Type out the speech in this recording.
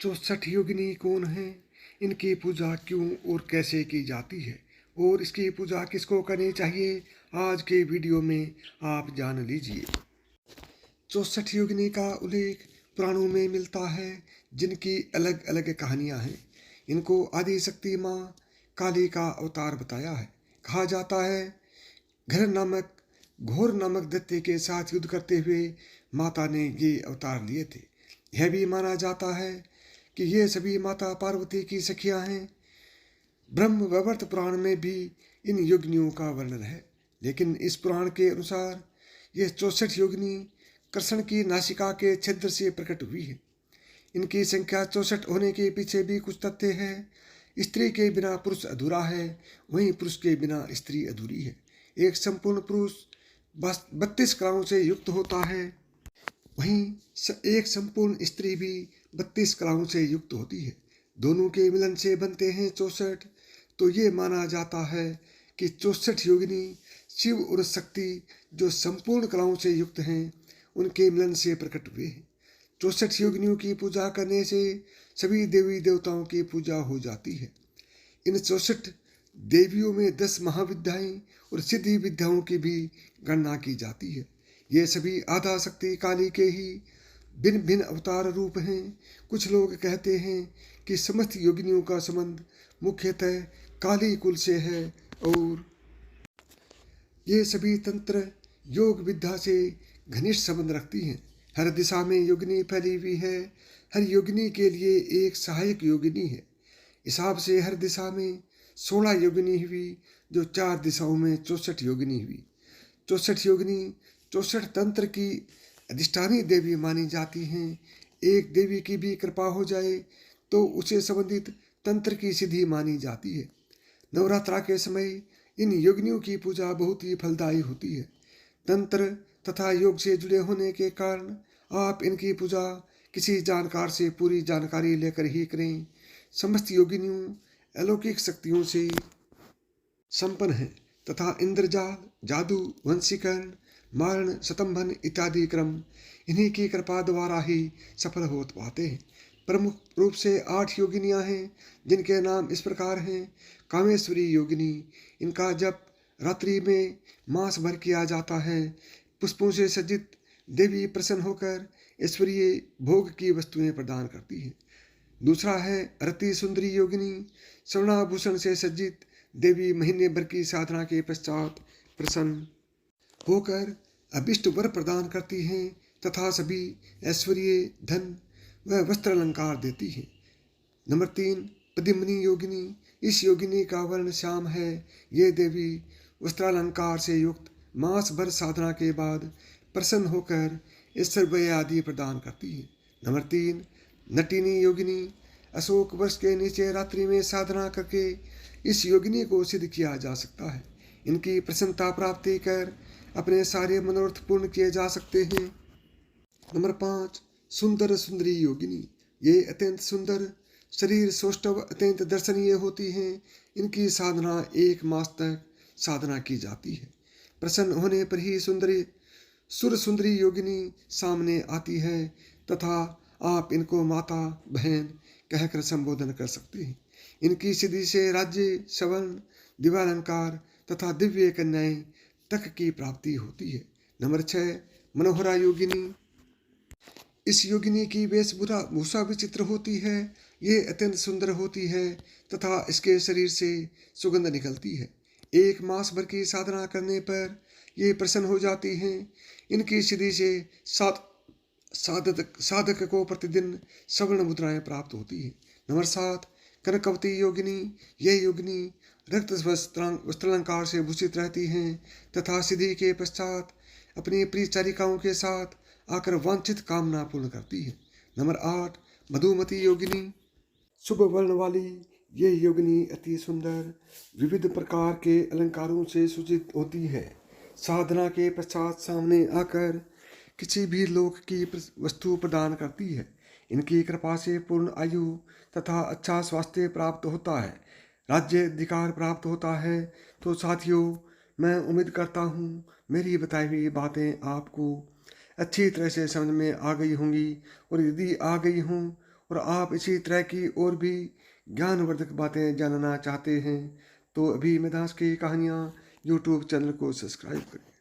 64 योगिनी कौन है, इनकी पूजा क्यों और कैसे की जाती है और इसकी पूजा किसको करनी चाहिए, आज के वीडियो में आप जान लीजिए। 64 योगिनी का उल्लेख पुराणों में मिलता है, जिनकी अलग अलग कहानियां हैं। इनको आदि शक्ति माँ काली का अवतार बताया है। कहा जाता है घोर नामक दैत्य के साथ युद्ध करते हुए माता ने ये अवतार लिए थे। यह भी माना जाता है कि ये सभी माता पार्वती की सखियां हैं। ब्रह्म वैवर्त पुराण में भी इन योगिनियों का वर्णन है, लेकिन इस पुराण के अनुसार ये 64 योगिनी कृष्ण की नासिका के छिद्र से प्रकट हुई है। इनकी संख्या 64 होने के पीछे भी कुछ तथ्य है। स्त्री के बिना पुरुष अधूरा है, वहीं पुरुष के बिना स्त्री अधूरी है। एक संपूर्ण पुरुष 32 कलाओं से युक्त होता है, वहीं एक संपूर्ण स्त्री भी 32 कलाओं से युक्त होती है। दोनों के मिलन से बनते हैं 64। तो ये माना जाता है कि 64 योगिनी शिव और शक्ति जो संपूर्ण कलाओं से युक्त हैं, उनके मिलन से प्रकट हुए हैं। 64 योगिनियों की पूजा करने से सभी देवी देवताओं की पूजा हो जाती है। इन 64 देवियों में 10 महाविद्याएं और सिद्धि विद्याओं की भी गणना की जाती है। ये सभी आधा शक्ति काली के ही भिन्न भिन्न अवतार रूप हैं। कुछ लोग कहते हैं कि समस्त योगिनियों का संबंध मुख्यतः काली कुल से है और ये सभी तंत्र योग विद्या से घनिष्ठ संबंध रखती हैं। हर दिशा में योगिनी फैली हुई है। हर योगिनी के लिए एक सहायक योगिनी है। हिसाब से हर दिशा में 16 योगिनी हुई, जो 4 दिशाओं में 64 योगिनी हुई। 64 योगिनी 64 तंत्र की अधिष्ठानी देवी मानी जाती हैं। एक देवी की भी कृपा हो जाए तो उसे संबंधित तंत्र की सिद्धि मानी जाती है। नवरात्रा के समय इन योगिनियों की पूजा बहुत ही फलदायी होती है। तंत्र तथा योग से जुड़े होने के कारण आप इनकी पूजा किसी जानकार से पूरी जानकारी लेकर ही करें। समस्त योगिनियों अलौकिक शक्तियों से संपन्न हैं तथा इंद्रजाल, जादू, वंशीकरण, मारण, शतंभन इत्यादि क्रम इन्हीं की कृपा द्वारा ही सफल हो पाते हैं। प्रमुख रूप से 8 योगिनियां हैं, जिनके नाम इस प्रकार हैं। कामेश्वरी योगिनी, इनका जप रात्रि में मास भर किया जाता है। पुष्पों से सज्जित देवी प्रसन्न होकर ऐश्वर्य भोग की वस्तुएं प्रदान करती है। दूसरा है रति सुंदरी योगिनी, स्वर्णाभूषण से सज्जित देवी महीने भर की साधना के पश्चात प्रसन्न होकर अभिष्ट वर प्रदान करती हैं तथा सभी ऐश्वर्य, धन व वस्त्र अलंकार देती हैं। नंबर 3 पद्मिनी योगिनी, इस योगिनी का वर्ण श्याम है। ये देवी वस्त्रालंकार से युक्त मास भर साधना के बाद प्रसन्न होकर ऐश्वर्य आदि प्रदान करती है। नंबर 3 नटिनी योगिनी, अशोक वृक्ष के नीचे रात्रि में साधना करके इस योगिनी को सिद्ध किया जा सकता है। इनकी प्रसन्नता प्राप्ति कर अपने सारे मनोरथ पूर्ण किए जा सकते हैं। नंबर 5 सुंदर सुंदरी योगिनी, ये अत्यंत सुंदर, शरीर सौष्ठव, अत्यंत दर्शनीय होती हैं। इनकी साधना 1 मास तक साधना की जाती है। प्रसन्न होने पर ही सुर सुंदरी योगिनी सामने आती है तथा आप इनको माता, बहन कहकर संबोधन कर सकते हैं। इनकी सिद्धि से राज्य, सवर्ण, दिव्यालंकार तथा दिव्य कन्याएं तक की प्राप्ति होती है। नंबर 6 मनोहरा योगिनी, इस योगिनी की वेशभूषा विचित्र होती है। ये अत्यंत सुंदर होती है तथा इसके शरीर से सुगंध निकलती है। 1 मास भर की साधना करने पर ये प्रसन्न हो जाती हैं। इनकी सिद्धि से साधक को प्रतिदिन सवर्ण मुद्राएं प्राप्त होती है। नंबर 7 कनकवती योगिनी, यह योगिनी रक्त वस्त्रालंकार से भूषित रहती हैं तथा सिद्धि के पश्चात अपनी प्रियचारिकाओं के साथ आकर वांछित कामना पूर्ण करती है। नंबर 8 मधुमती योगिनी, शुभ वर्ण वाली ये योगिनी अति सुंदर, विविध प्रकार के अलंकारों से सुसज्जित होती है। साधना के पश्चात सामने आकर किसी भी लोक की वस्तु प्रदान करती है। इनकी कृपा से पूर्ण आयु तथा अच्छा स्वास्थ्य प्राप्त होता है, राज्य अधिकार प्राप्त होता है। तो साथियों, मैं उम्मीद करता हूँ मेरी बताई हुई बातें आपको अच्छी तरह से समझ में आ गई होंगी, और यदि आ गई हों और आप इसी तरह की और भी ज्ञानवर्धक बातें जानना चाहते हैं तो अभी मिधास की कहानियाँ यूट्यूब चैनल को सब्सक्राइब करें।